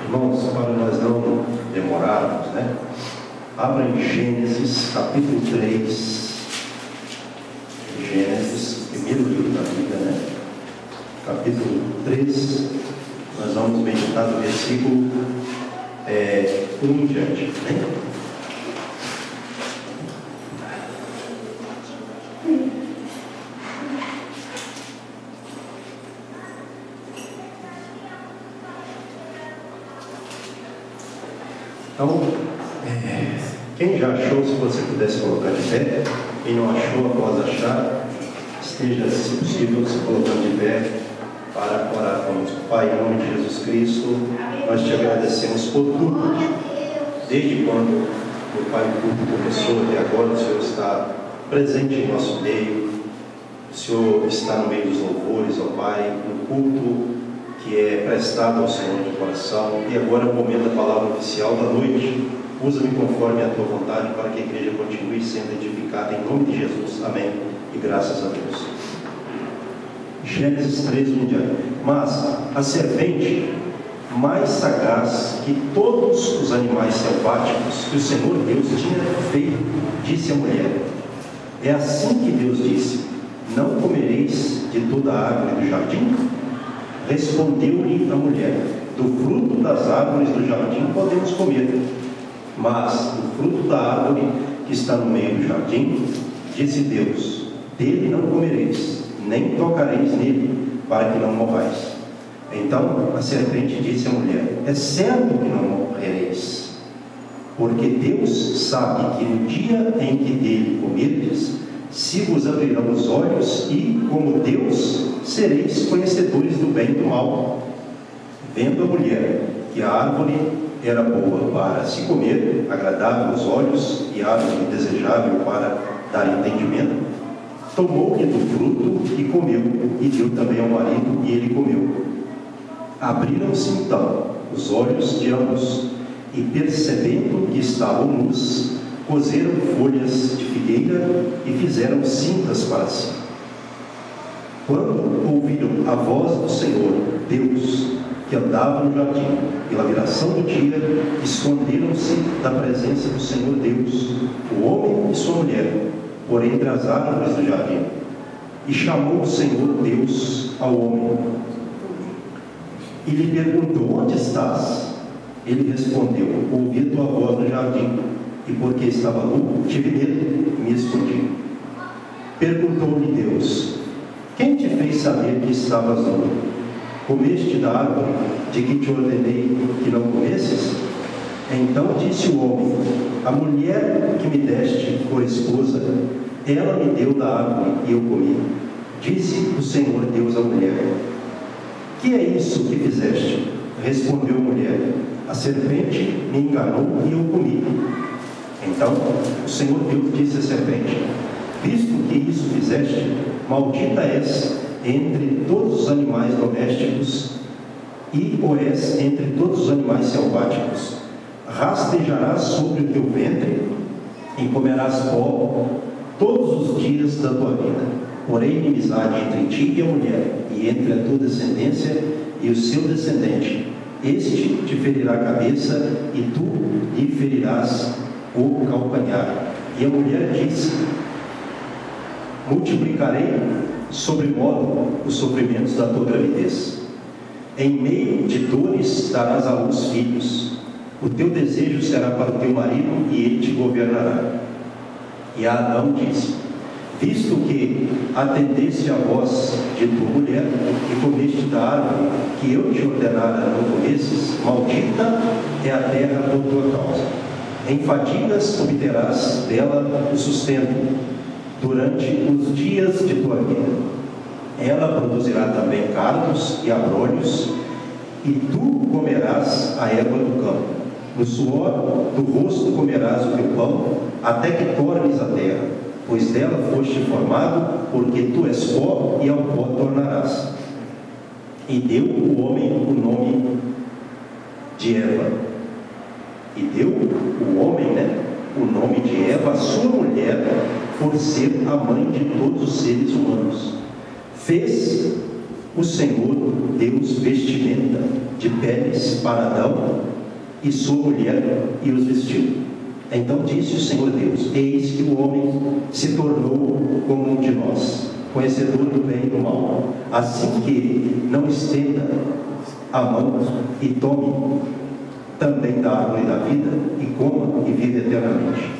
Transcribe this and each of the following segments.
Irmãos, para nós não demorarmos, abra em Gênesis, capítulo 3. Gênesis, primeiro livro da Bíblia, capítulo 3. Nós vamos meditar no versículo 1 em diante, Então, quem já achou, se você pudesse colocar de pé. Quem não achou, após achar, esteja, se possível, se colocando de pé para orar conosco. Pai, em nome de Jesus Cristo, nós te agradecemos por tudo. Desde quando o Pai tudo começou até agora, o Senhor está presente em nosso meio. O Senhor está no meio dos louvores, ó Pai, no culto que é prestado ao Senhor de coração. E agora é o momento da palavra oficial da noite. Usa-me conforme a tua vontade para que a igreja continue sendo edificada em nome de Jesus. Amém. E graças a Deus. Gênesis 3, 1 diante. Mas a serpente, mais sagaz que todos os animais selváticos que o Senhor Deus tinha feito, disse à mulher: é assim que Deus disse: não comereis de toda a árvore do jardim? Respondeu-lhe a mulher: do fruto das árvores do jardim podemos comer, mas do fruto da árvore que está no meio do jardim, disse Deus: dele não comereis, nem tocareis nele, para que não morrais. Então a serpente disse à mulher: é certo que não morrereis, porque Deus sabe que no dia em que dele comerdes, se vos abrirão os olhos e, como Deus, sereis conhecedores do bem e do mal. Vendo a mulher que a árvore era boa para se comer, agradável aos olhos e árvore desejável para dar entendimento, tomou-lhe do fruto e comeu, e deu também ao marido, e ele comeu. Abriram-se então os olhos de ambos, e percebendo que estavam nus, coseram folhas de figueira e fizeram cintas para si. Quando ouviram a voz do Senhor Deus, que andava no jardim, pela viração do dia, esconderam-se da presença do Senhor Deus, o homem e sua mulher, por entre as árvores do jardim. E chamou o Senhor Deus ao homem e lhe perguntou: onde estás? Ele respondeu: ouvi tua voz no jardim, e porque estava nu, tive medo e me escondi. Perguntou-lhe Deus: quem te fez saber que estavas nu? Comeste da árvore de que te ordenei que não comesses? Então disse o homem: a mulher que me deste por esposa, ela me deu da árvore e eu comi. Disse o Senhor Deus à mulher: que é isso que fizeste? Respondeu a mulher: a serpente me enganou e eu comi. Então o Senhor Deus disse à serpente: visto que isso fizeste, maldita és entre todos os animais domésticos e o és entre todos os animais selváticos. Rastejarás sobre o teu ventre e comerás pó todos os dias da tua vida. Porém, inimizade entre ti e a mulher, e entre a tua descendência e o seu descendente. Este te ferirá a cabeça, e tu lhe ferirás o calcanhar. E a mulher disse: multiplicarei sobremodo os sofrimentos da tua gravidez. Em meio de dores darás à luz filhos. O teu desejo será para o teu marido, e ele te governará. E a Adão disse: visto que atendeste à voz de tua mulher e comeste da árvore que eu te ordenara não comesses, maldita é a terra por tua causa. Em fadigas obterás dela o sustento durante os dias de tua vida. Ela produzirá também cardos e abrolhos, e tu comerás a erva do campo. No suor do rosto comerás o teu pão, até que tornes a terra, pois dela foste formado, porque tu és pó, e ao pó tornarás. E deu o homem o nome de Eva. E deu o homem, o nome de Eva, a sua mulher, por ser a mãe de todos os seres humanos. Fez o Senhor Deus vestimenta de peles para Adão e sua mulher e os vestiu. Então disse o Senhor Deus: eis que o homem se tornou como um de nós, conhecedor do bem e do mal, assim que não estenda a mão e tome também da árvore da vida e coma e vive eternamente.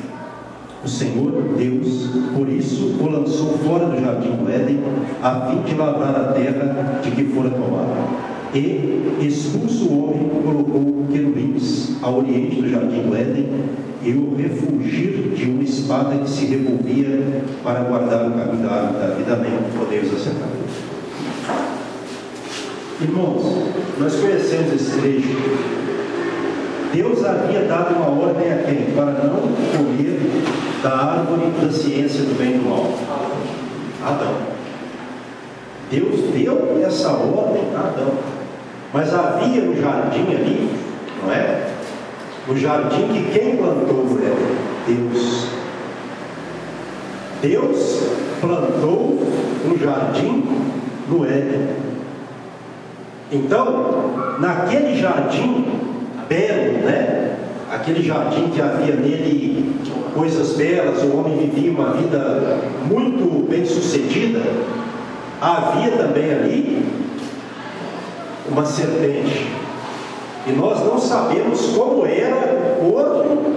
O Senhor Deus, por isso, o lançou fora do jardim do Éden, a fim de lavrar a terra de que fora tomado. E, expulso o homem, colocou querubins ao oriente do jardim do Éden e o refulgir de uma espada que se revolvia para guardar o caminho da árvore da vida. Amém. Podemos assentar. Irmãos, nós conhecemos esse trecho. Deus havia dado uma ordem a quem? Para não comer da árvore da ciência do bem e do mal. Adão. Deus deu essa ordem a Adão. Mas havia no jardim ali, não é? No jardim que quem plantou é Deus. Deus plantou um jardim no Éden. Então, naquele jardim belo, né? Aquele jardim que havia nele coisas belas, o homem vivia uma vida muito bem sucedida, havia também ali uma serpente. E nós não sabemos como era o corpo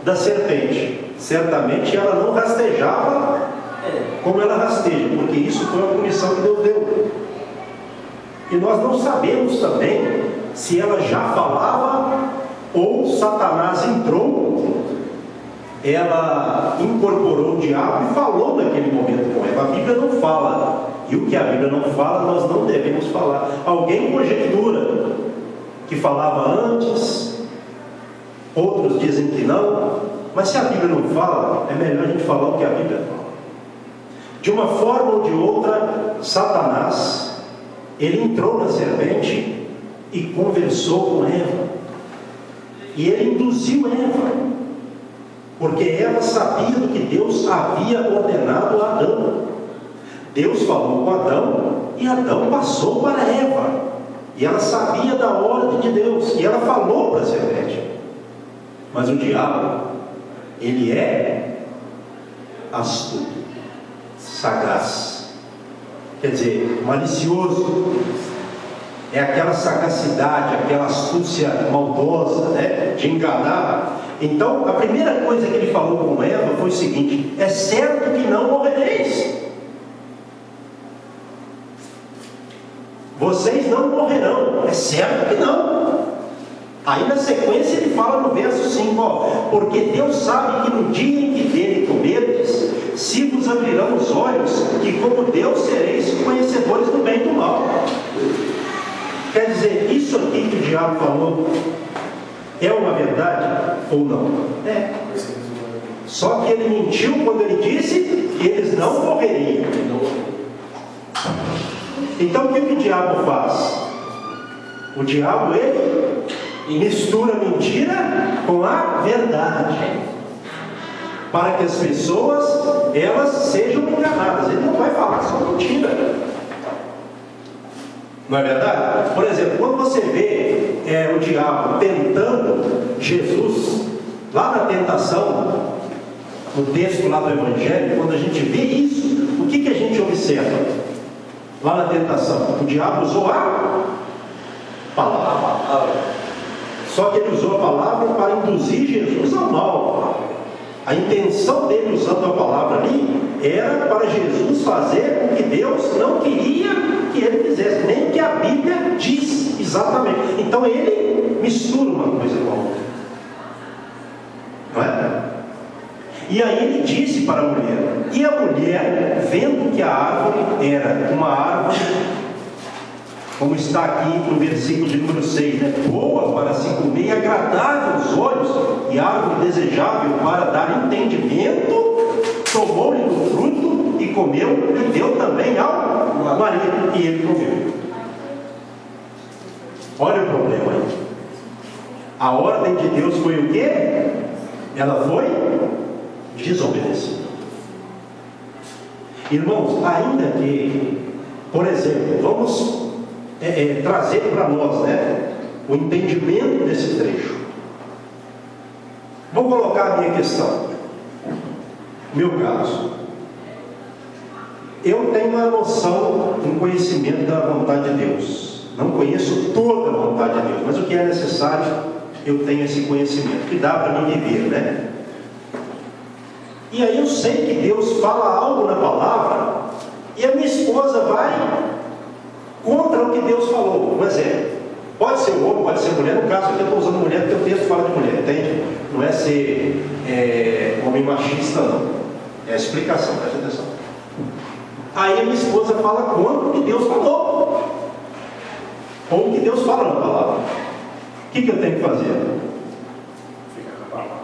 da serpente. Certamente ela não rastejava como ela rasteja, porque isso foi uma punição que Deus deu. E nós não sabemos também se ela já falava ou Satanás entrou, ela incorporou o diabo e falou naquele momento com ela. A Bíblia não fala, e o que a Bíblia não fala nós não devemos falar. Alguém conjectura que falava antes, outros dizem que não, mas se a Bíblia não fala, é melhor a gente falar o que a Bíblia fala. De uma forma ou de outra, Satanás, ele entrou na serpente e conversou com Eva, e ele induziu Eva, porque Eva sabia do que Deus havia ordenado a Adão. Deus falou com Adão e Adão passou para Eva, e ela sabia da ordem de Deus, e ela falou para a serpente. Mas o diabo, ele é astuto, sagaz, quer dizer, malicioso. É aquela sagacidade, aquela astúcia maldosa, né, de enganar. Então, a primeira coisa que ele falou com Eva foi o seguinte: é certo que não morrereis. Vocês não morrerão. É certo que não. Aí na sequência ele fala no verso 5, ó: porque Deus sabe que no dia em que dele comerdes, se vos abrirão os olhos, que como Deus sereis conhecedores do bem e do mal. Quer dizer, isso aqui que o diabo falou é uma verdade ou não? É. Só que ele mentiu quando ele disse que eles não morreriam. Então o que o diabo faz? O diabo, ele mistura mentira com a verdade, para que as pessoas, elas sejam enganadas. Ele não vai falar só mentira. Não é verdade? Por exemplo, quando você vê o diabo tentando Jesus, lá na tentação, no texto lá do Evangelho, quando a gente vê isso, o que a gente observa? Lá na tentação, o diabo usou a palavra. Só que ele usou a palavra para induzir Jesus ao mal. A intenção dele usando a palavra ali era para Jesus fazer o que Deus não queria que ele fizesse, nem que a Bíblia diz exatamente. Então ele mistura uma coisa com a outra, não é? E aí ele disse para a mulher, e a mulher, vendo que a árvore era uma árvore, como está aqui no versículo de número 6, né? Boa para se comer e agradável aos olhos, e árvore desejável para dar entendimento, tomou-lhe do fruto e comeu, e deu também ao marido, e ele comeu. Olha o problema aí. A ordem de Deus foi o quê? Ela foi desobedecida. Irmãos, ainda que, por exemplo, vamos trazer para nós, né, o entendimento desse trecho. Vou colocar a minha questão, meu caso. Eu tenho uma noção, um conhecimento da vontade de Deus. Não conheço toda a vontade de Deus, mas o que é necessário, eu tenho esse conhecimento, que dá para mim viver, né? E aí eu sei que Deus fala algo na palavra, e a minha esposa vai contra o que Deus falou. Um exemplo, pode ser homem, pode ser mulher. No caso aqui eu estou usando mulher porque o texto fala de mulher, entende? Não é ser homem machista, não. É a explicação, presta atenção. Aí a minha esposa fala contra o que Deus falou, ou o que Deus fala na palavra. O que eu tenho que fazer? Fica com a palavra.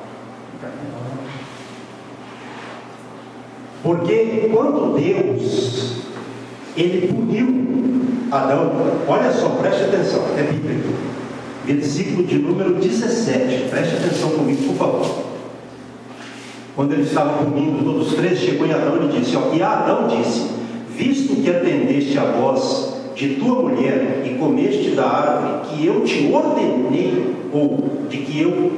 Porque quando Deus ele puniu Adão, olha só, preste atenção, é bíblico, versículo de número 17, preste atenção comigo, por favor. Quando ele estava punindo todos os três, chegou em Adão e disse, e Adão disse: visto que atendeste a voz de tua mulher e comeste da árvore que eu te ordenei, ou de que eu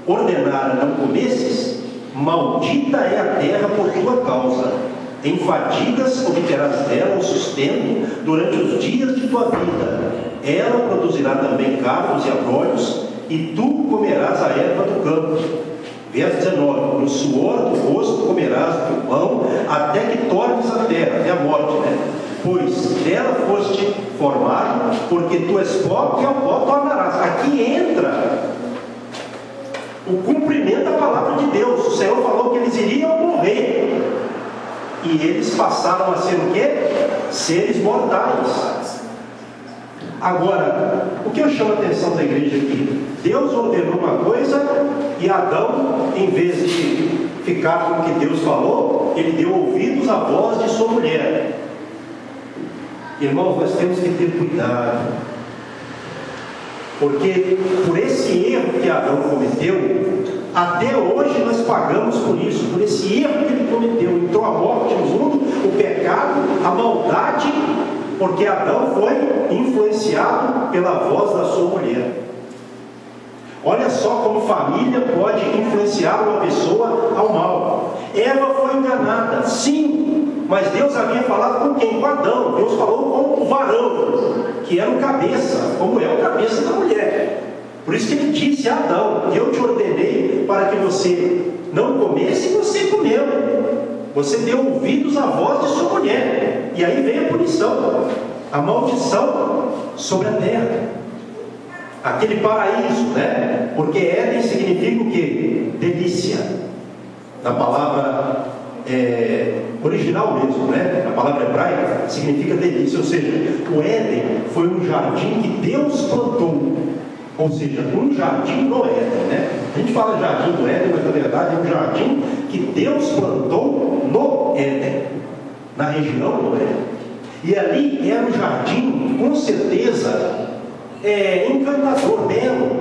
ordenara não comesses, maldita é a terra por tua causa. Em fadigas obterás dela o sustento durante os dias de tua vida. Ela produzirá também cardos e abrolhos, e tu comerás a erva do campo. Verso 19: no suor do rosto comerás o teu pão, até que tornes a terra, até a morte, né? Pois dela foste formado, porque tu és pó, e ao pó tornarás. Aqui entra o cumprimento da palavra de Deus. O Senhor falou que eles iriam morrer, e eles passaram a ser o quê? Seres mortais. Agora, o que eu chamo a atenção da igreja aqui? Deus ordenou uma coisa, e Adão, em vez de ficar com o que Deus falou, ele deu ouvidos à voz de sua mulher. Irmãos, nós temos que ter cuidado, porque por esse erro que Adão cometeu, até hoje nós pagamos por isso, por esse erro que ele cometeu. Entrou a morte no mundo, o pecado, a maldade, porque Adão foi influenciado pela voz da sua mulher. Olha só como família pode influenciar uma pessoa ao mal. Eva foi enganada, sim, mas Deus havia falado com quem? Com Adão. Deus falou com o varão, que era o cabeça, como é o cabeça da mulher. Por isso que ele disse a Adão: eu te ordenei para que você não comesse, e você comeu. Você deu ouvidos à voz de sua mulher. E aí vem a punição, a maldição sobre a terra. Aquele paraíso, né? Porque Éden significa o quê? Delícia. Na palavra original mesmo, né? Na palavra hebraica significa delícia. Ou seja, o Éden foi um jardim que Deus plantou. Ou seja, um jardim no Éden, né? A gente fala jardim do Éden, mas na verdade é um jardim que Deus plantou no Éden, na região do Éden. E ali era um jardim, com certeza, encantador, belo.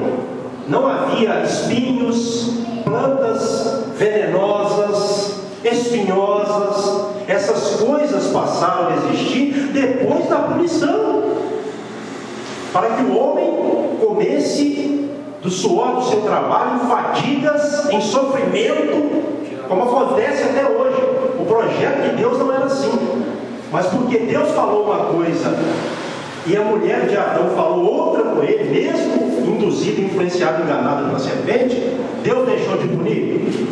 Não havia espinhos, plantas venenosas, espinhosas. Essas coisas passaram a existir depois da punição, para que o homem comesse do suor do seu trabalho, em fadigas, em sofrimento, como acontece até hoje. O projeto de Deus não era assim, mas porque Deus falou uma coisa e a mulher de Adão falou outra com ele, mesmo induzido, influenciado, enganado pela serpente, Deus deixou de punir?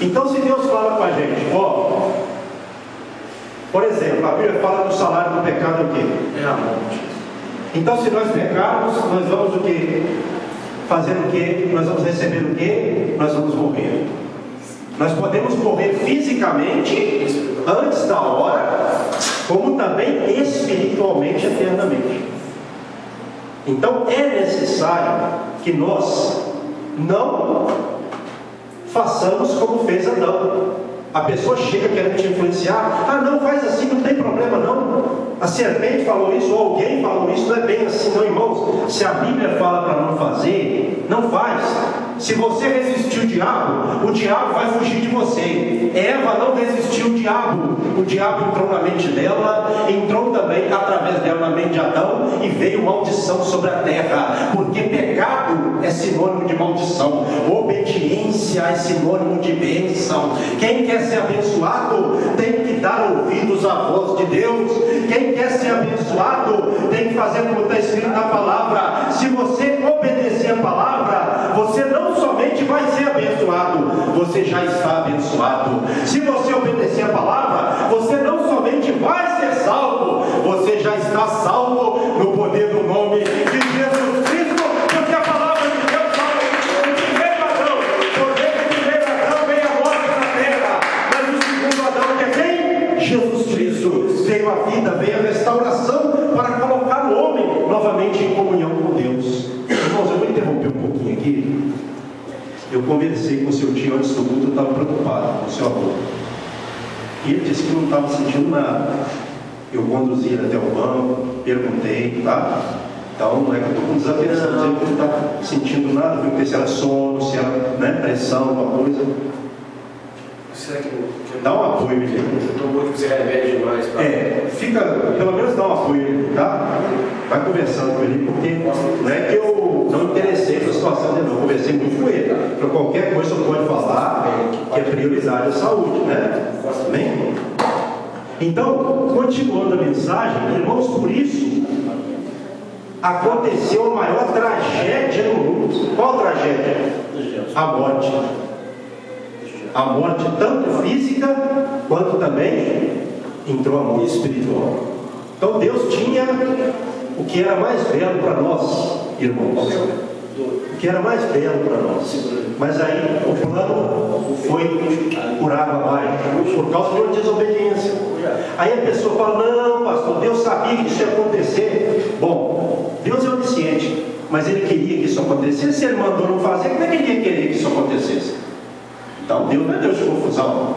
Então, se Deus fala com a gente, por exemplo, a Bíblia fala que o salário do pecado é o quê? É a morte. Então, se nós pecarmos, nós vamos o quê? Fazer o quê? Nós vamos receber o quê? Nós vamos morrer. Nós podemos morrer fisicamente antes da hora, como também espiritualmente, eternamente. Então é necessário que nós não façamos como fez Adão. A pessoa chega querendo te influenciar: não, faz assim, não tem problema não. A serpente falou isso, ou alguém falou isso. Não é bem assim não, irmãos. Se a Bíblia fala para não fazer, não faz. Se você resistir o diabo vai fugir de você. Eva não resistiu o diabo entrou na mente dela, entrou também através dela na mente de Adão, e veio maldição sobre a terra, porque pecado é sinônimo de maldição, obediência é sinônimo de bênção. Quem quer ser abençoado tem que dar ouvidos à voz de Deus. Quem quer ser abençoado tem que fazer como está escrito na palavra. Se você obedecer a palavra, você não somente vai ser abençoado, você já está abençoado. Se você obedecer a palavra, você não somente vai ser salvo, você já está salvo no poder do nome de Jesus Cristo, porque a palavra de Deus fala que o primeiro Adão, por meio do primeiro Adão veio a morte na terra, mas o segundo Adão, que é quem? Jesus Cristo. Veio a vida, veio a restauração para colocar o homem novamente em comunhão com Deus. Irmãos, eu vou interromper um pouquinho aqui. Eu conversei com o seu tio antes do culto, eu estava preocupado com o seu avô. E ele disse que não estava sentindo nada. Eu conduzi ele até o banco, perguntei, tá? Então não é que eu estou com desatenção, não sei que ele não está sentindo nada, porque se era sono, se era, né, pressão, alguma coisa. Será que dá um apoio, gente. Eu estou muito que você remédio demais. Fica, pelo menos dá um apoio, tá? Vai conversando com ele, porque não é que eu não interessei pela situação dele, não. Eu conversei muito com ele. Para qualquer coisa você pode falar que é prioridade a saúde, né? Amém? Então, continuando a mensagem, irmãos, por isso aconteceu a maior tragédia no mundo. Qual tragédia? A morte. A morte tanto física quanto também entrou a morte espiritual. Então Deus tinha o que era mais belo para nós, irmãos. O que era mais belo para nós. Mas aí o plano foi por água abaixo, por causa de uma desobediência. Aí a pessoa fala: não, pastor, Deus sabia que isso ia acontecer. Bom, Deus é onisciente, mas Ele queria que isso acontecesse. Se Ele mandou não fazer, como é que Ele ia querer que isso acontecesse? Então Deus não é Deus de confusão.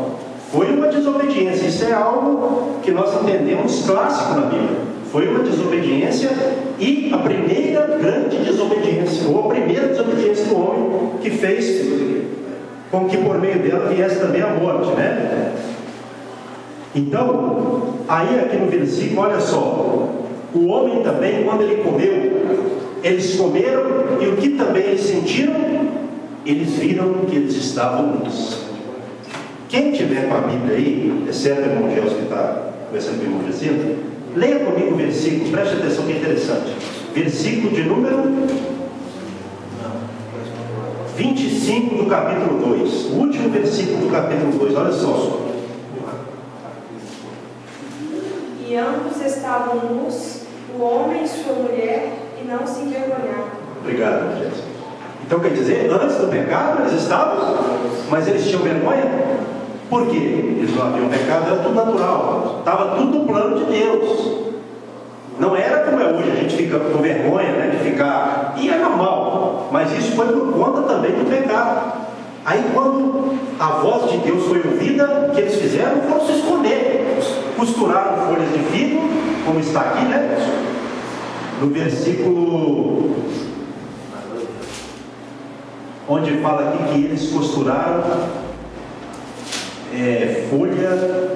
Foi uma desobediência. Isso é algo que nós entendemos clássico na Bíblia. Foi uma desobediência, e a primeira grande desobediência, ou a primeira desobediência do homem, que fez com que por meio dela viesse também a morte, né? Então, aí aqui no versículo, olha só, o homem também, quando ele comeu, eles comeram, e o que também eles sentiram? Eles viram que eles estavam nus. Quem tiver com a Bíblia aí, exceto o irmão Gelson que está conversando com o irmão Jacinto, leia comigo o versículo, preste atenção que é interessante. Versículo de número 25 do capítulo 2. O último versículo do capítulo 2, olha só. E ambos estavam nus, o homem e sua mulher, e não se envergonhavam. Obrigado, Jéssica. Então quer dizer, antes do pecado eles estavam, mas eles tinham vergonha? Por quê? Eles não haviam pecado, era tudo natural, estava tudo no plano de Deus. Não era como é hoje, a gente fica com vergonha, né, de ficar, e é normal, mas isso foi por conta também do pecado. Aí quando a voz de Deus foi ouvida, o que eles fizeram? Foram se esconder, costuraram folhas de figo, como está aqui, né, no versículo onde fala aqui que eles costuraram folha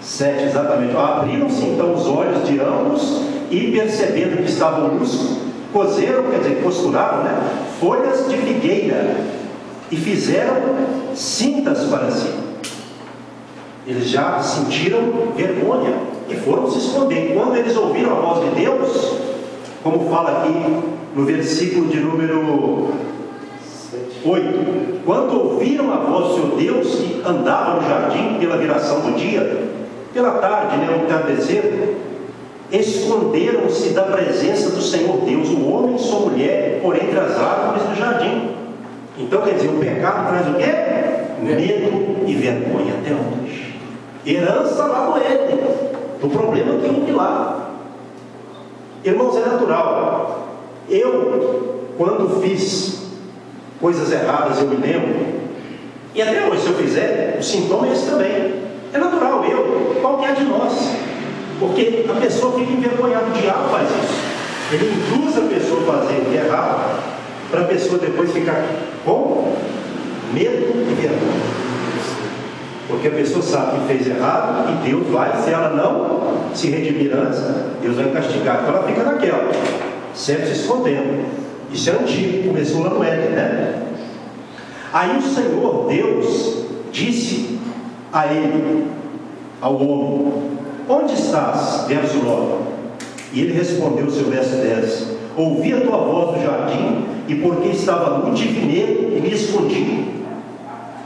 7, exatamente. Abriram-se então os olhos de ambos, e percebendo que estavam nus, coseram, quer dizer, costuraram, né, folhas de figueira, e fizeram cintas para si. Eles já sentiram vergonha e foram se esconder. Quando eles ouviram a voz de Deus, como fala aqui no versículo de número 8, quando ouviram a voz do seu Deus, que andava no jardim pela viração do dia, pela tarde, né, ao entardecer, esconderam-se da presença do Senhor Deus, o homem e sua mulher, por entre as árvores do jardim. Então quer dizer, o pecado traz o quê? Medo e vergonha até hoje. Herança lá do Éden. O problema que houve lá. Irmãos, é natural. Eu, quando fiz coisas erradas, eu me lembro, e até hoje, se eu fizer, o sintoma é esse também. É natural, qualquer de nós, porque a pessoa fica envergonhada. O diabo faz isso, ele induz a pessoa a fazer o que é errado, para a pessoa depois ficar com medo e vergonha. Porque a pessoa sabe que fez errado e Deus vai, se ela não se redimir antes, Deus vai castigar. Então ela fica naquela, sempre se escondendo. Isso é antigo, começou lá no Éden, né? Aí o Senhor Deus disse a ele, ao homem: onde estás? Verso 9. E ele respondeu, seu verso 10: ouvi a tua voz no jardim, e porque estava nu, tive medo e me escondi.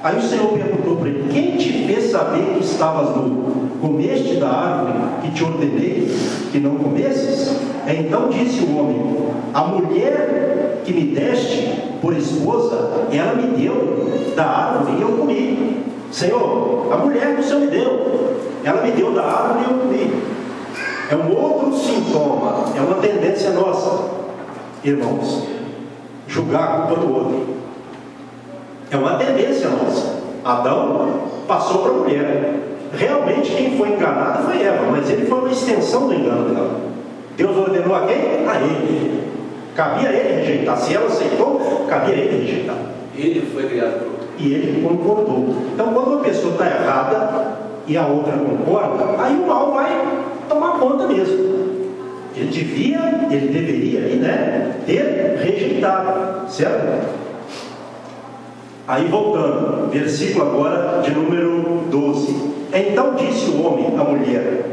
Aí o Senhor perguntou para ele: quem te fez saber que estavas nu? Comeste da árvore que te ordenei que não comesses? Então disse o homem: a mulher que me deste por esposa, ela me deu da árvore e eu comi. Senhor, a mulher que o Senhor me deu, ela me deu da árvore e eu comi. É um outro sintoma, é uma tendência nossa, irmãos, julgar a culpa do outro. É uma tendência nossa. Adão passou para a mulher. Realmente quem foi enganado foi Eva, mas ele foi uma extensão do engano dela. Deus ordenou a quem? A ele. Cabia a ele rejeitar. Se ela aceitou, cabia a ele rejeitar. Ele foi criado por outro. E ele concordou. Então quando uma pessoa está errada e a outra concorda, aí o mal vai tomar conta mesmo. Ele deveria aí, né, ter rejeitado, certo? Aí voltando, versículo agora de número 12. Então disse o homem à mulher,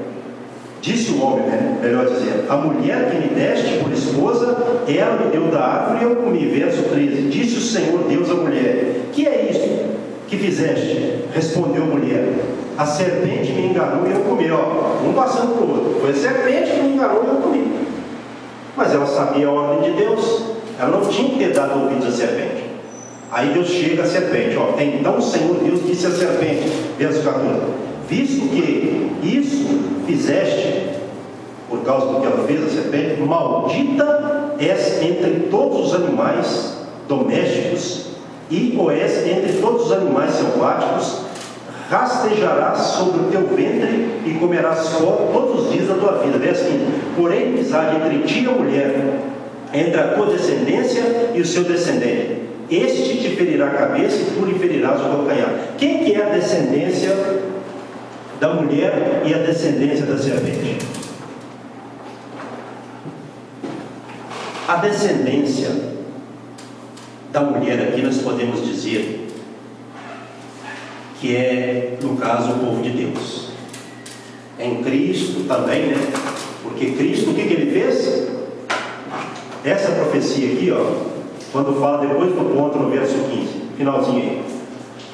disse o homem, né, melhor dizendo, a mulher que me deste por esposa, ela me deu da árvore e eu comi. Verso 13, disse o Senhor Deus à mulher: que é isso que fizeste? Respondeu a mulher: a serpente me enganou e eu comi. Ó, um passando para o outro. Foi a serpente que me enganou e eu comi. Mas ela sabia a ordem de Deus, ela não tinha que ter dado ouvidos à serpente. Aí Deus chega à serpente, ó. Então o Senhor Deus disse à serpente, verso 14: visto que isso fizeste, por causa do que ela fez, a serpente, maldita és entre todos os animais domésticos, e o és entre todos os animais selváticos, rastejarás sobre o teu ventre e comerás pó todos os dias da tua vida. Verso 15: porém amizade entre ti e a mulher, entre a tua descendência e o seu descendente. Este te ferirá a cabeça e tu lhe ferirás o calcanhar. Quem que é a descendência da mulher e a descendência da serpente? A descendência da mulher aqui nós podemos dizer que é, no caso, o povo de Deus. Em Cristo também, né? Porque Cristo, o que ele fez? Essa profecia aqui, ó, quando fala depois do ponto no verso 15, finalzinho aí.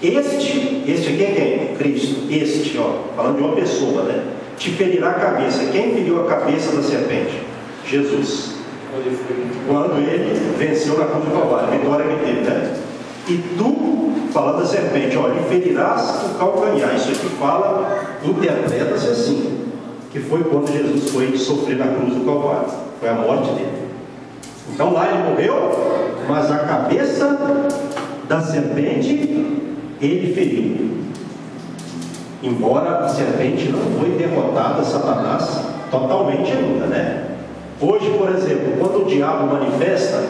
Este aqui é quem? Cristo. Este, ó, falando de uma pessoa, né? Te ferirá a cabeça. Quem feriu a cabeça da serpente? Jesus. Quando ele venceu na cruz do Calvário, a vitória que teve, né? E tu, falando da serpente, ó, lhe ferirás o calcanhar. Isso aqui fala, interpreta-se assim, que foi quando Jesus foi sofrer na cruz do Calvário. Foi a morte dele. Então lá ele morreu, mas a cabeça da serpente ele feriu. Embora a serpente não foi derrotada, Satanás, totalmente ainda, né? Hoje, por exemplo, quando o diabo manifesta,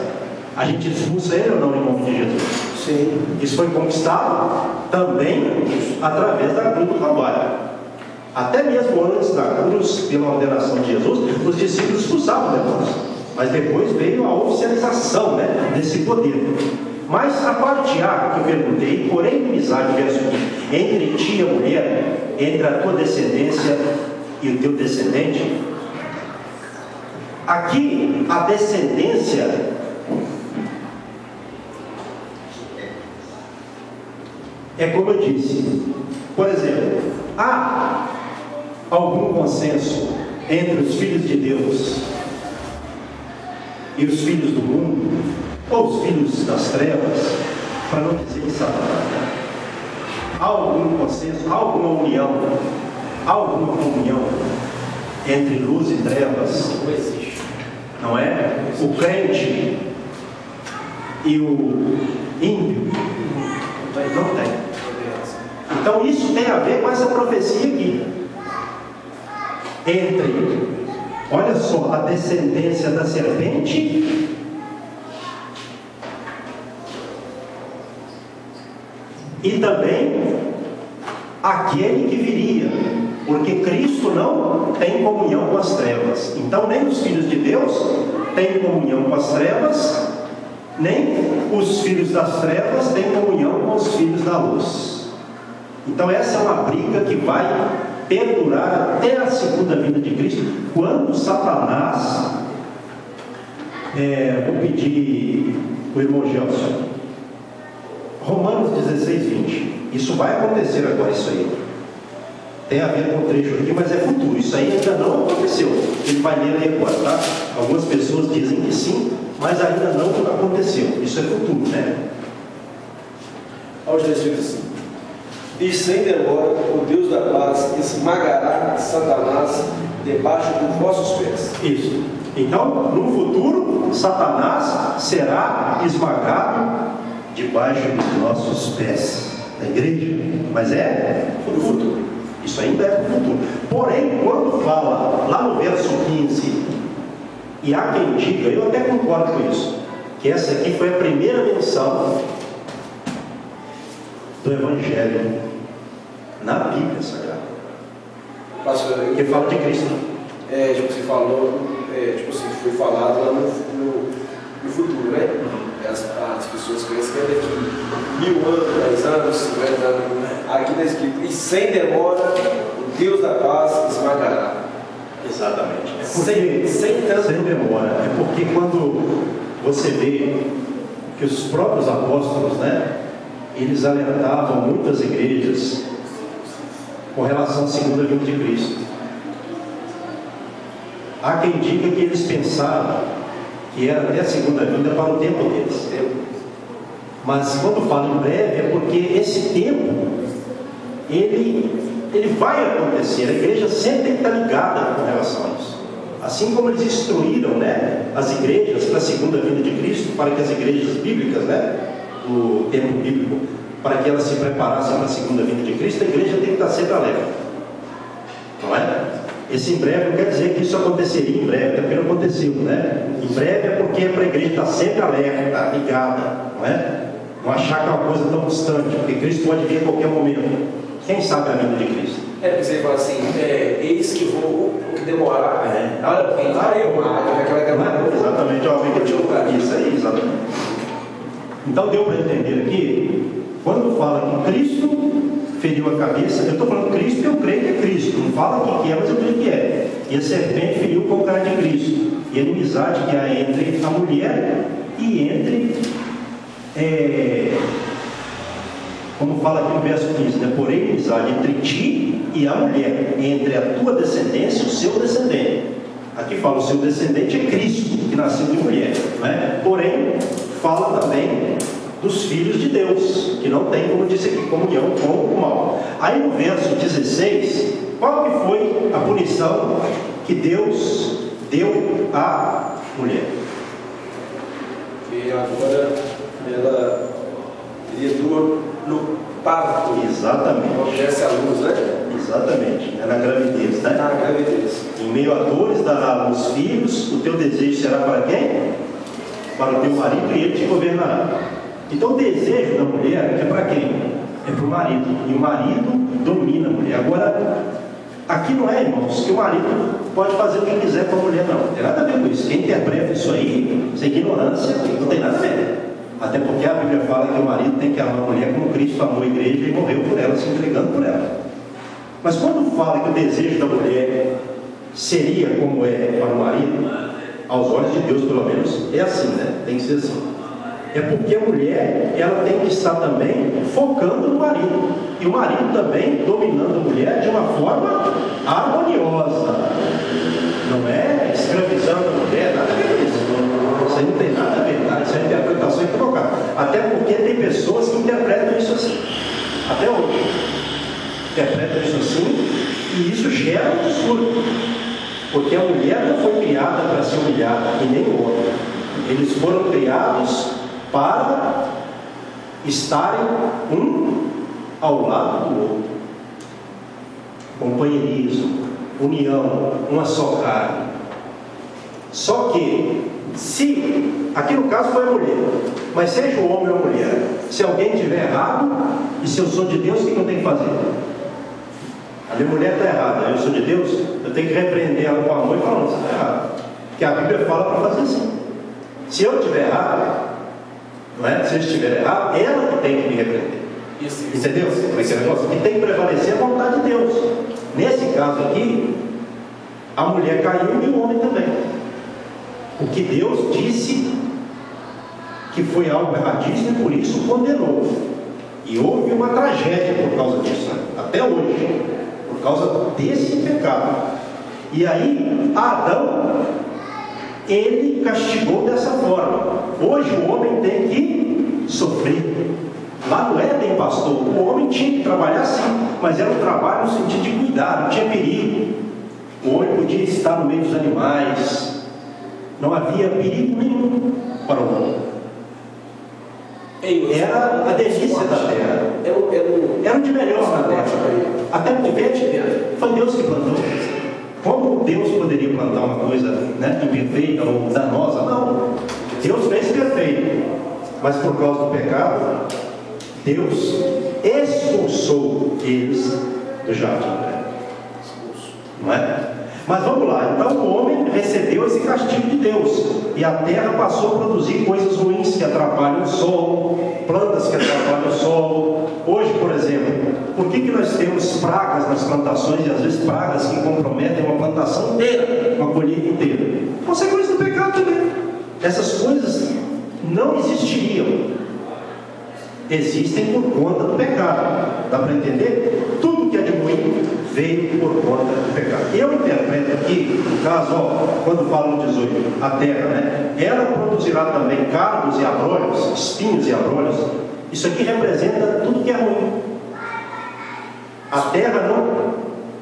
a gente expulsa ele ou não em nome de Jesus? Sim. Isso foi conquistado também através da cruz do Calvário. Até mesmo antes da cruz, pela ordenação de Jesus, os discípulos expulsavam demônios. Mas depois veio a oficialização, né, desse poder. Mas a parte A que eu perguntei, porém inimizade, verso 15, entre ti e a mulher, entre a tua descendência e o teu descendente. Aqui a descendência é como eu disse. Por exemplo, há algum consenso entre os filhos de Deus e os filhos do mundo, ou os filhos das trevas, para não dizer de Satanás? Há algum consenso, há alguma comunhão entre luz e trevas? Não existe. Não é? O crente e o ímpio? Não tem. Então isso tem a ver com essa profecia aqui. Entre, olha só, a descendência da serpente e também aquele que viria, porque Cristo não tem comunhão com as trevas. Então nem os filhos de Deus têm comunhão com as trevas, nem os filhos das trevas têm comunhão com os filhos da luz. Então essa é uma briga que vai perdurar até a segunda vinda de Cristo, quando Satanás, vou pedir o irmão Gelson, Romanos 16, 20, isso vai acontecer agora, isso aí tem a ver com o trecho aqui, mas é futuro, isso aí ainda não aconteceu, ele vai ler aí agora, tá? Algumas pessoas dizem que sim, mas ainda não aconteceu, isso é futuro, né? Olha o escrito assim: e sem demora o Deus da paz esmagará Satanás debaixo dos vossos pés. Isso. Então, no futuro, Satanás será esmagado debaixo dos nossos pés. Na igreja, mas é no futuro. Isso ainda é no futuro. Porém, quando fala lá no verso 15, e há quem diga, eu até concordo com isso, que essa aqui foi a primeira menção do Evangelho na Bíblia Sagrada, que fala de Cristo. Tipo, você falou, tipo assim, foi falado lá no futuro, né? As pessoas conhecem que é daqui 1000 anos, 10 anos, 50 anos. Aqui está escrito: e sem demora o Deus da paz esmagará. Exatamente. Sem demora. É porque quando você vê que os próprios apóstolos, né, eles alertavam muitas igrejas com relação à segunda vinda de Cristo. Há quem diga que eles pensavam que era até a segunda vinda para o tempo deles. Mas quando fala em breve é porque esse tempo ele vai acontecer. A igreja sempre tem que estar ligada com relação a isso. Assim como eles instruíram, né, as igrejas para a segunda vinda de Cristo, para que as igrejas bíblicas, né, do tempo bíblico, para que elas se preparassem para a segunda vinda de Cristo, a igreja tem que estar sempre alerta. Não é? Esse em breve não quer dizer que isso aconteceria em breve, até porque não aconteceu, né? Em breve é porque é para a igreja estar sempre alerta, ligada, não é? Não achar que é uma coisa tão distante, porque Cristo pode vir a qualquer momento. Quem sabe a vinda de Cristo? Porque você fala assim, eis que vou, o que demorar. Exatamente, isso aí, exatamente. Então deu para entender aqui, quando fala que Cristo feriu a cabeça, eu estou falando Cristo porque eu creio que é Cristo, não fala que é, mas eu creio que é. E a serpente feriu com o cara de Cristo, e a inimizade que há entre a mulher e entre, como fala aqui no verso 15, né? Porém, inimizade entre ti e a mulher, entre a tua descendência e o seu descendente. Aqui fala o seu descendente é Cristo, que nasceu de mulher, né? Porém, fala também dos filhos de Deus, que não tem, como disse aqui, comunhão com o mal. Aí no verso 16, qual que foi a punição que Deus deu à mulher? Que agora ela teria dor no parto. Exatamente. Acontece a luz, né? Exatamente, na gravidez, né? Na gravidez. Em meio a dores dará à luz filhos, o teu desejo será para quem? Para o teu marido, e ele te governará. Então o desejo da mulher é para quem? É para o marido. E o marido domina a mulher. Agora, aqui não é, irmãos, que o marido pode fazer o que quiser com a mulher, não. Não tem nada a ver com isso. Quem interpreta isso aí, isso é ignorância, não tem nada a ver. Até porque a Bíblia fala que o marido tem que amar a mulher como Cristo amou a igreja e morreu por ela, se entregando por ela. Mas quando fala que o desejo da mulher seria como é para o marido, aos olhos de Deus pelo menos, é assim, né? Tem que ser assim. É porque a mulher, ela tem que estar também focando no marido. E o marido também dominando a mulher de uma forma harmoniosa. Não é escravizando a mulher, nada a ver com isso. Isso aí não tem nada a ver, tá? Isso é interpretação equivocada. Até porque tem pessoas que interpretam isso assim. Até hoje. Interpretam isso assim e isso gera um distúrbio. Porque a mulher não foi criada para ser humilhada, e nem o homem. Eles foram criados para estarem um ao lado do outro. Companheirismo, união, uma só carne. Só que Se, aqui no caso foi a mulher, mas seja o homem ou a mulher, se alguém estiver errado, e se eu sou de Deus, o que eu tenho que fazer? A minha mulher está errada, eu sou de Deus, eu tenho que repreender ela com amor e falar, você está errado. Porque a Bíblia fala para fazer assim. Se eu estiver errado, não é? Se eu estiver errado, ela que tem que me repreender. Isso. Entendeu? Como é que é o negócio? E tem que prevalecer a vontade de Deus. Nesse caso aqui, a mulher caiu e o homem também. O que Deus disse que foi algo erradíssimo e por isso condenou. E houve uma tragédia por causa disso, né? Até hoje, por causa desse pecado. E aí, Adão, ele castigou dessa forma. Hoje o homem tem que sofrer. Lá no Éden, pastor, o homem tinha que trabalhar sim, mas era um trabalho no sentido de cuidar, não tinha perigo. O homem podia estar no meio dos animais, não havia perigo nenhum para o homem. Era a delícia da terra, era o de melhor na terra, até porque foi Deus que plantou. Como Deus poderia plantar uma coisa, né, imperfeita ou danosa? Não, Deus fez perfeito, mas por causa do pecado, Deus expulsou eles do jardim, não é? Mas vamos lá, então o homem recebeu esse castigo de Deus, e a terra passou a produzir coisas ruins que atrapalham o solo, plantas que atrapalham o solo. Hoje, por exemplo, por que nós temos pragas nas plantações, e às vezes pragas que comprometem uma plantação inteira, uma colheita inteira? Consequência do pecado também. Essas coisas não existiriam. Existem por conta do pecado. Dá para entender? Tudo que é de ruim veio por conta do pecado. Eu interpreto aqui, no caso, quando falo no 18, a terra, né? Ela produzirá também cardos e abrolhos, espinhos e abrolhos. Isso aqui representa tudo que é ruim. A terra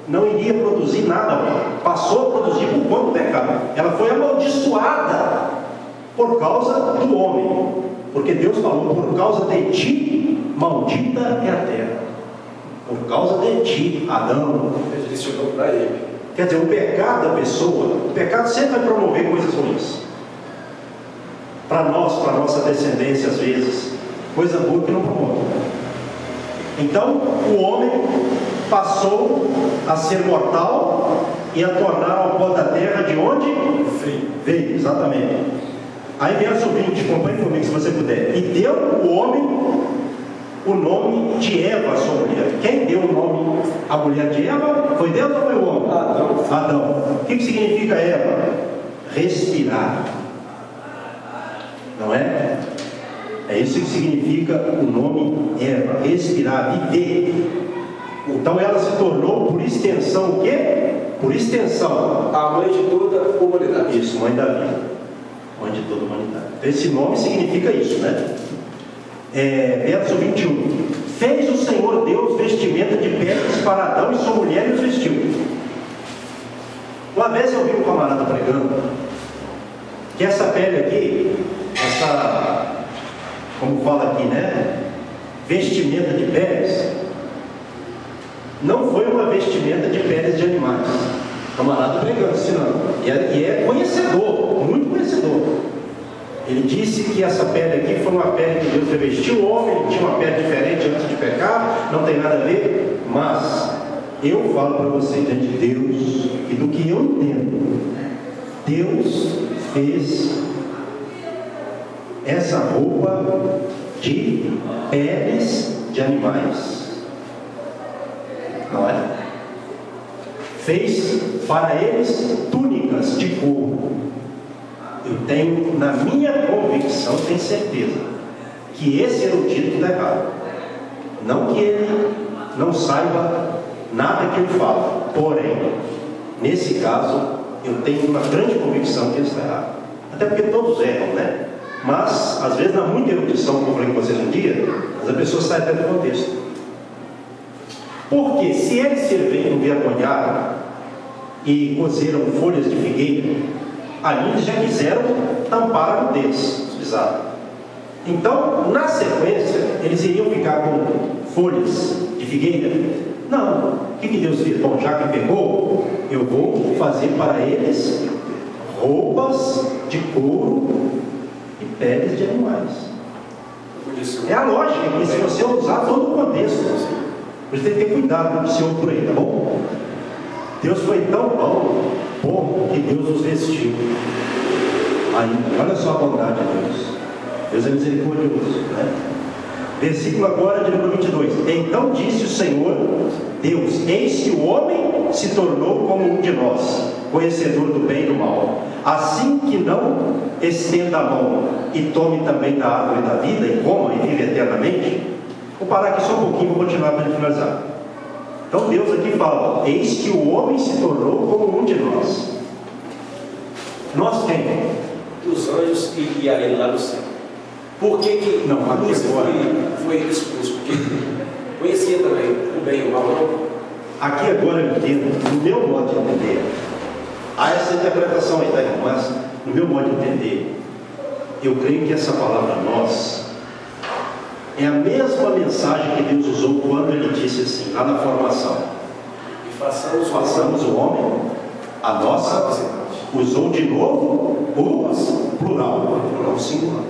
não iria produzir nada, passou a produzir por conta do pecado. Ela foi amaldiçoada por causa do homem. Porque Deus falou, por causa de ti, maldita é a terra. Por causa de ti, Adão. Ele chegou para ele. Quer dizer, o pecado da pessoa, o pecado sempre vai promover coisas ruins. Para nós, para a nossa descendência, às vezes, coisa boa que não promove. Então, o homem passou a ser mortal e a tornar ao pó da terra de onde? Veio, exatamente. Aí verso 20, acompanhe comigo se você puder. E deu o homem o nome de Eva, a sua mulher. Quem deu o nome à mulher de Eva? Foi Deus ou foi o homem? Adão. O que significa Eva? Respirar. Não é? É isso que significa o nome Eva. Respirar, viver. Então ela se tornou, por extensão, o quê? Por extensão, a mãe de toda a humanidade. Isso, mãe da vida. Mãe de toda a humanidade. Esse nome significa isso, né? Verso 21. Fez o Senhor Deus vestimenta de peles para Adão e sua mulher e os vestiu. Uma vez eu vi um camarada pregando que essa pele aqui, como fala aqui, né? Vestimenta de peles, não foi uma vestimenta de peles de animais. Camarada pregando, ensinando. E é conhecedor, muito conhecedor. Ele disse que essa pele aqui foi uma pele que Deus revestiu o homem, ele tinha uma pele diferente antes de pecar, não tem nada a ver, mas eu falo para vocês, diante de Deus, e do que eu entendo, Deus fez essa roupa de peles de animais, não é? Fez para eles túnicas de couro. Eu tenho, na minha convicção, tenho certeza que esse erudito está errado. Não que ele não saiba nada que ele fala, porém, nesse caso, eu tenho uma grande convicção que ele está errado. Até porque todos erram, né? Mas, às vezes, na muita erudição, como eu falei com vocês um dia, a pessoa sai até do contexto. Porque se eles se envergonharam e cozeram folhas de figueira, ali eles já quiseram tampar a nudez, exato. Então, na sequência, eles iriam ficar com folhas de figueira? Não. O que Deus fez? Bom, já que pegou, eu vou fazer para eles roupas de couro e peles de animais. É a lógica que, se você usar todo o contexto, você tem que ter cuidado com o seu por aí, tá bom? Deus foi tão bom que Deus nos vestiu ainda. Olha só a bondade de Deus. Deus é misericordioso, né? Versículo agora de número 22. Então disse o Senhor Deus: eis que o homem se tornou como um de nós, conhecedor do bem e do mal. Assim que não estenda a mão e tome também da árvore da vida e coma e vive eternamente. Vou parar aqui só um pouquinho, vou continuar para finalizar. Então Deus aqui fala: eis que o homem se tornou como um de nós. Nós quem? Os anjos e ali lá do céu. Por que não, Lúcifer foi expulso? Porque conhecia também o bem e o mal, não? Aqui agora eu entendo, no meu modo de entender, há essa interpretação aí, tá, irmão? Mas no meu modo de entender, eu creio que essa palavra nós é a mesma mensagem que Deus usou quando Ele disse assim, lá na formação: e façamos o homem a nossa. Usou de novo o plural, singular,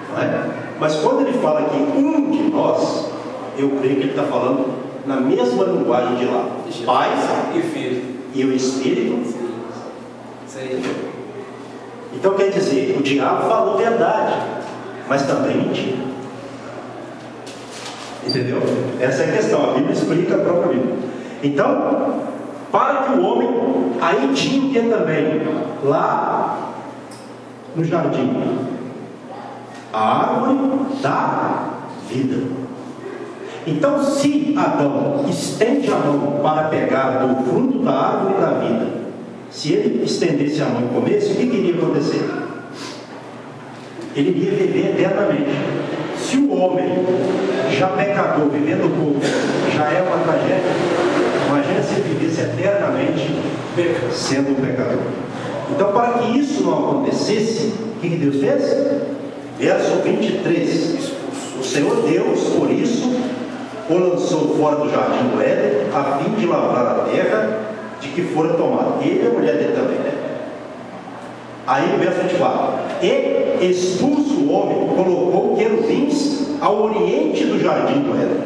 não é? Mas quando Ele fala aqui um de nós, eu creio que Ele está falando na mesma linguagem de lá: Pai e Filho e o Espírito. Sim. Então quer dizer, o diabo falou verdade, mas também mentira. Entendeu? Essa é a questão, a Bíblia explica a própria Bíblia. Então, para que o homem, aí tinha que também, lá no jardim, a árvore da vida. Então, se Adão estende a mão para pegar do fruto da árvore da vida, se ele estendesse a mão e comesse, o que iria acontecer? Ele iria viver eternamente. Se o homem, já pecador, vivendo pouco, já é uma tragédia, imagina se ele vivesse eternamente sendo um pecador. Então, para que isso não acontecesse, o que Deus fez? Verso 23: o Senhor Deus, por isso, o lançou fora do jardim do Éden, a fim de lavrar a terra de que fora tomado. Ele e a mulher dele também, né? Aí no verso 24: e expulso o homem, colocou querubins ao oriente do jardim do Éden.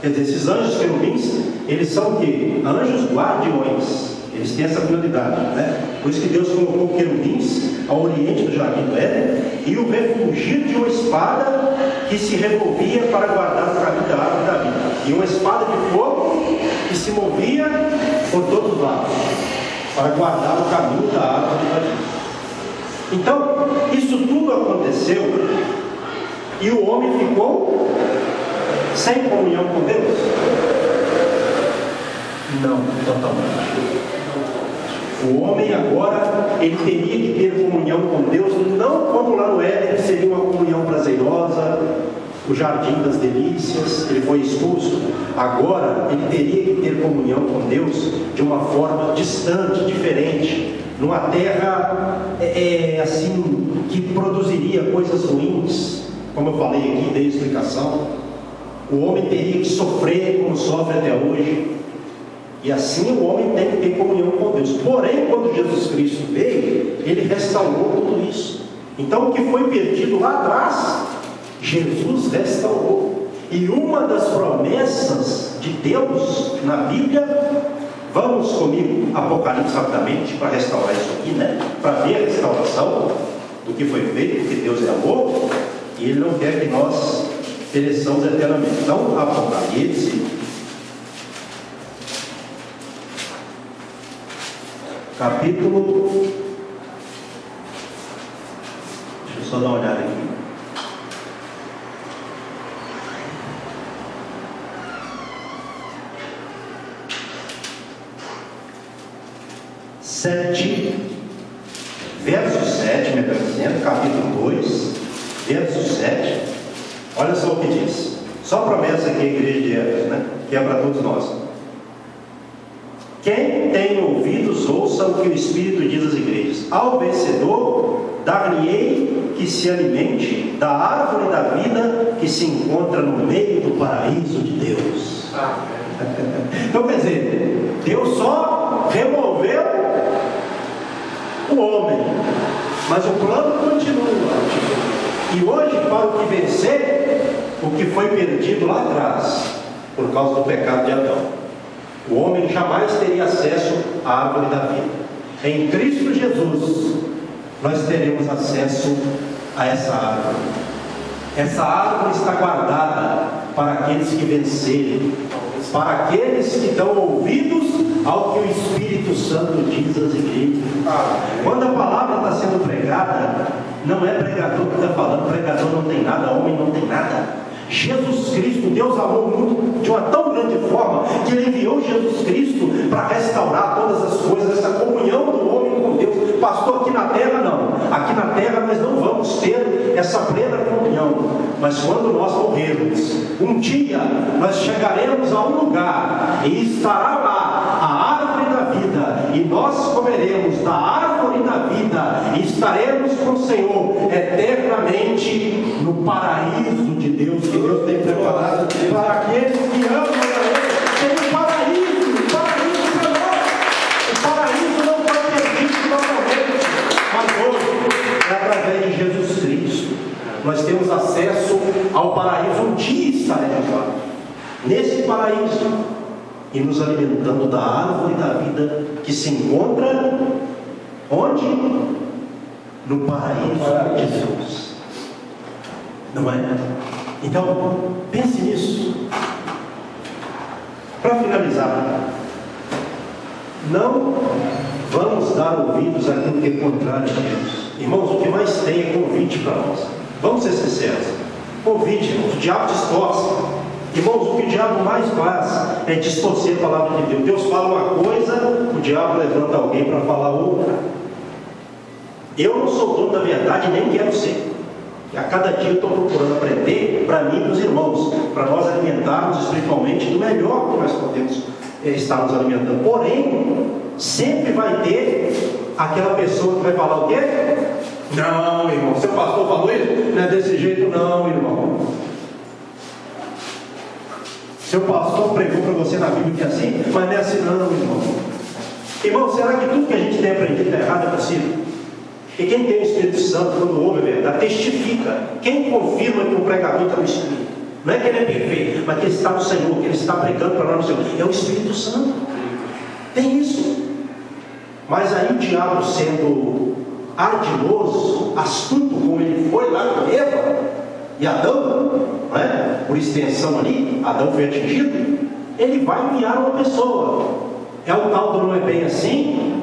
Quer dizer, esses anjos querubins, eles são o quê? Anjos guardiões. Eles têm essa finalidade, né? Por isso que Deus colocou querubins ao oriente do jardim do Éden e o refugio de uma espada que se revolvia para guardar o caminho da árvore da vida, e uma espada de fogo que se movia por todos os lados para guardar o caminho da árvore da vida. Então, isso tudo aconteceu e o homem ficou sem comunhão com Deus? Não, totalmente. O homem agora, ele teria que ter comunhão com Deus, não como lá no Éden, que seria uma comunhão prazerosa, o jardim das delícias. Ele foi expulso. Agora, ele teria que ter comunhão com Deus de uma forma distante, diferente, numa terra assim, que produziria coisas ruins, como eu falei aqui, dei explicação. O homem teria que sofrer como sofre até hoje. E assim o homem tem que ter comunhão com Deus. Porém, quando Jesus Cristo veio, Ele restaurou tudo isso. Então, o que foi perdido lá atrás, Jesus restaurou. E uma das promessas de Deus na Bíblia, vamos comigo, Apocalipse rapidamente, para restaurar isso aqui, né? Para ver a restauração do que foi feito, porque Deus é amor, e Ele não quer que nós pereçamos eternamente. Então, Apocalipse, capítulo, deixa eu só dar uma olhada aqui. Verso 7, melhor dizendo, capítulo 2, verso 7, olha só o que diz. Só promessa aqui a igreja de Éfeso, né? Que é para todos nós. Quem tem ouvidos, ouça o que o Espírito diz às igrejas. Ao vencedor, dar-lhe-ei que se alimente da árvore da vida que se encontra no meio do paraíso de Deus. Então, quer dizer, Deus só removeu o homem, mas o plano continua. E hoje, para o que vencer, o que foi perdido lá atrás, por causa do pecado de Adão, o homem jamais teria acesso à árvore da vida. Em Cristo Jesus, nós teremos acesso a essa árvore. Essa árvore está guardada para aqueles que vencerem, para aqueles que dão ouvidos ao que o Espírito Santo diz às igrejas. Quando a palavra está sendo pregada, não é pregador que está falando, pregador não tem nada, homem não tem nada. Jesus Cristo, Deus amou o mundo de uma tão grande forma que Ele enviou Jesus Cristo para restaurar todas as coisas, essa comunhão do homem com Deus. Pastor, aqui na terra não. Aqui na terra nós não vamos ter essa plena comunhão. Mas quando nós morrermos, um dia nós chegaremos a um lugar e estará lá a árvore da vida, e nós comeremos da árvore da vida e estaremos com o Senhor eternamente no paraíso de Deus, que Deus tem preparado para aqueles que amam a Ele. Tem um paraíso para nós. O paraíso não foi perdido totalmente, mas hoje é através de Jesus Cristo. Nós temos acesso ao paraíso. Um dia estaremos lá, nesse paraíso, e nos alimentando da árvore da vida que se encontra onde? No paraíso de Deus. Não é? Então, pense nisso. Para finalizar, não vamos dar ouvidos àquilo que é contrário a Deus. Irmãos, o que mais tem é convite para nós. Vamos ser sinceros. Convite, irmãos. O diabo distorce. Irmãos, o que o diabo mais faz é distorcer a palavra de Deus. Deus fala uma coisa, o diabo levanta alguém para falar outra. Eu não sou dono da verdade, nem quero ser. E a cada dia eu estou procurando aprender para mim e para os irmãos, para nós alimentarmos espiritualmente do melhor que nós podemos estar nos alimentando. Porém, sempre vai ter aquela pessoa que vai falar o quê? Não, irmão, seu pastor falou isso? Não é desse jeito não, irmão. Seu pastor pregou para você na Bíblia que é assim, mas não é assim não, irmão. Irmão, será que tudo que a gente tem aprendido é errado, é possível? E quem tem o Espírito Santo, quando ouve a verdade, testifica. Quem confirma que o pregador está no Espírito? Não é que ele é perfeito, mas que ele está no Senhor, que ele está pregando para nós no Senhor. É o Espírito Santo. Tem isso. Mas aí o diabo, sendo ardiloso, astuto, como ele foi lá com Eva e Adão, não é? Por extensão ali, Adão foi atingido, ele vai enviar uma pessoa. É o tal do não é bem assim?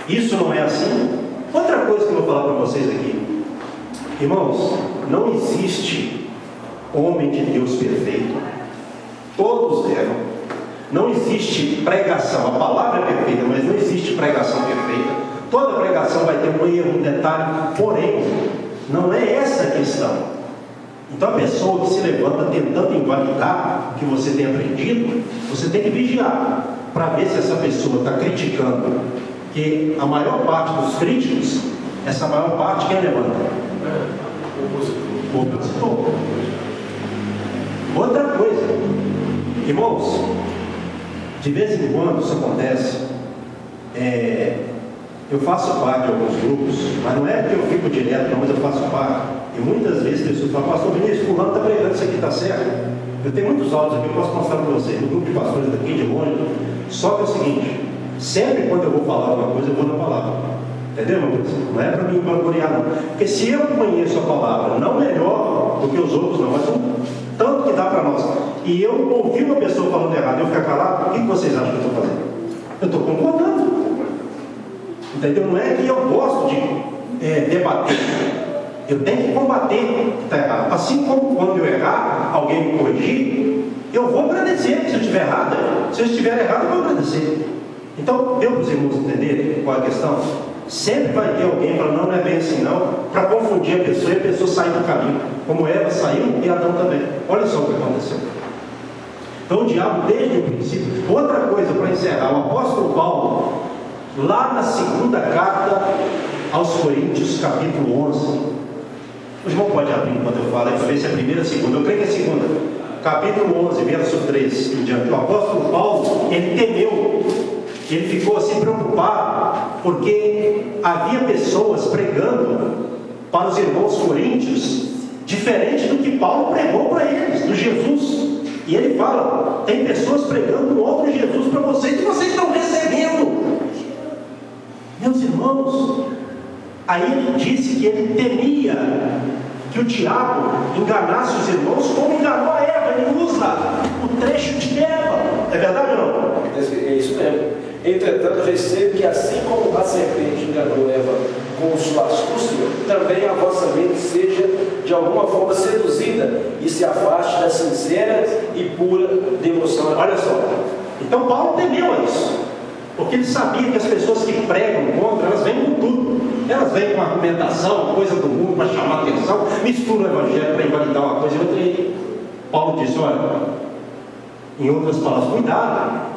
Isso não é assim? Outra coisa que eu vou falar para vocês aqui, irmãos, não existe homem de Deus perfeito, todos erram. Não existe pregação, a palavra é perfeita, mas não existe pregação perfeita. Toda pregação vai ter um erro, um detalhe, porém, não é essa a questão. Então a pessoa que se levanta tentando invalidar o que você tem aprendido, você tem que vigiar para ver se essa pessoa está criticando. Que a maior parte dos críticos, essa maior parte quem levanta? O opositor. Outra coisa, irmãos, de vez em quando isso acontece, eu faço parte de alguns grupos, mas não é que eu fico direto, não, mas eu faço parte. E muitas vezes pessoas falam, pastor Vinícius, fulano está pregando, isso aqui está certo. Eu tenho muitos áudios aqui, eu posso mostrar para vocês, no grupo de pastores daqui de longe. Só que é o seguinte, sempre quando eu vou falar alguma coisa, eu vou na palavra. Entendeu, meu Deus? Não é para me vangloriar, não. Porque se eu conheço a palavra, não melhor do que os outros, não, mas tanto que dá para nós, e eu ouvi uma pessoa falando errado, eu ficar calado, o que vocês acham que eu estou fazendo? Eu estou concordando. Entendeu? Não é que eu gosto de debater. Eu tenho que combater o que está errado. Assim como quando eu errar, alguém me corrigir, eu vou agradecer se eu estiver errado. Se eu estiver errado, eu vou agradecer. Então, deu para os irmãos entenderem qual é a questão? Sempre vai ter alguém para não é bem assim não, para confundir a pessoa e a pessoa sair do caminho, como Eva saiu e Adão também. Olha só o que aconteceu. Então o diabo desde o princípio. Outra coisa para encerrar, o apóstolo Paulo, lá na segunda carta aos Coríntios, capítulo 11, o irmão pode abrir enquanto eu falo, para ver se é a primeira ou a segunda, eu creio que é a segunda, capítulo 11, verso 3 em diante. O apóstolo Paulo, ele temeu, ele ficou assim preocupado porque havia pessoas pregando para os irmãos coríntios diferente do que Paulo pregou para eles, do Jesus. E ele fala, tem pessoas pregando um outro Jesus para vocês, e vocês estão recebendo. Meus irmãos, aí ele disse que ele temia que o diabo enganasse os irmãos como enganou a Eva. Ele usa o trecho de Eva. É verdade ou não? É isso mesmo. Entretanto, recebo que assim como a serpente enganou Eva com sua astúcia, também a vossa mente seja de alguma forma seduzida e se afaste da sincera e pura devoção. Olha só, então Paulo temeu a isso, porque ele sabia que as pessoas que pregam contra, elas vêm com tudo. Elas vêm com argumentação, coisa do mundo para chamar atenção, misturam o evangelho para invalidar uma coisa e outra. E Paulo disse, olha, em outras palavras, cuidado.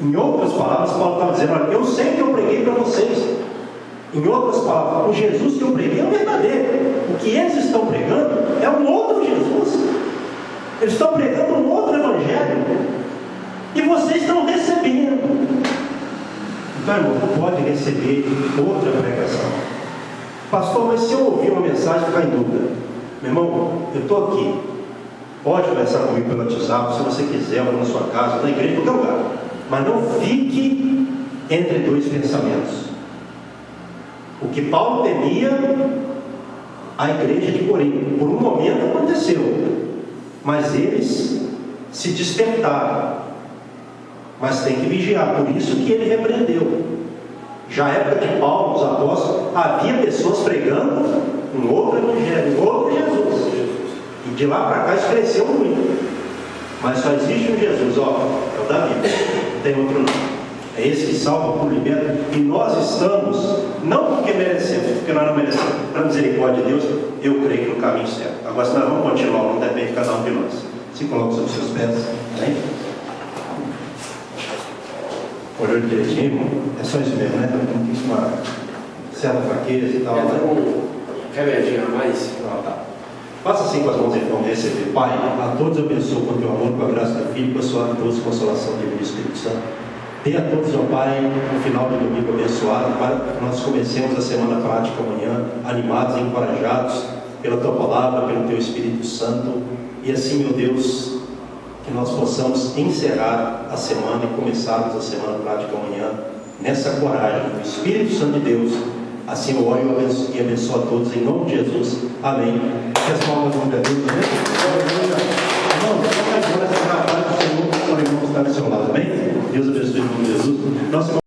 Em outras palavras, Paulo estava dizendo, olha, eu sei que eu preguei para vocês. Em outras palavras, o Jesus que eu preguei é o verdadeiro. O que eles estão pregando é um outro Jesus. Eles estão pregando um outro evangelho. E vocês estão recebendo. Então, irmão, não pode receber outra pregação. Pastor, mas se eu ouvir uma mensagem e ficar em dúvida, meu irmão, eu estou aqui. Pode conversar comigo pelo WhatsApp, se você quiser, ou na sua casa, na igreja, em qualquer lugar. Mas não fique entre dois pensamentos. O que Paulo temia, a igreja de Corinto, por um momento aconteceu, mas eles se despertaram. Mas tem que vigiar, por isso que ele repreendeu. Já na época de Paulo, os apóstolos, havia pessoas pregando um outro evangelho, um outro Jesus. E de lá para cá isso cresceu muito. Mas só existe um Jesus, ó, é o da Bíblia, não tem outro não. É esse que salva por liberta. E nós estamos, não porque merecemos, porque nós não merecemos, para a misericórdia de Deus, eu creio que no caminho certo. Agora, se nós vamos continuar, não depende de cada um de nós. Se coloca sobre os seus pés, né? Olhou direitinho, irmão? É só isso mesmo, né? Não quis uma certa fraqueza e tal. É um remedinho a mais. Ah, tá. Faça assim com as mãos em forma de receber. Pai, a todos abençoe com o teu amor, com a graça do Filho, com a sua doce consolação do Espírito Santo. Dê a todos, ó Pai, um final de domingo abençoado, para que nós comecemos a semana prática amanhã, animados e encorajados pela tua palavra, pelo teu Espírito Santo. E assim, meu Deus, que nós possamos encerrar a semana e começarmos a semana prática amanhã nessa coragem do Espírito Santo de Deus. Assim eu oro e abençoo a todos em nome de Jesus. Amém. Que as palmas vão Deus, amém? Irmão, agora essa trabalho do Senhor, o irmão está do seu lado, amém? Deus abençoe em nome de Jesus. Nosso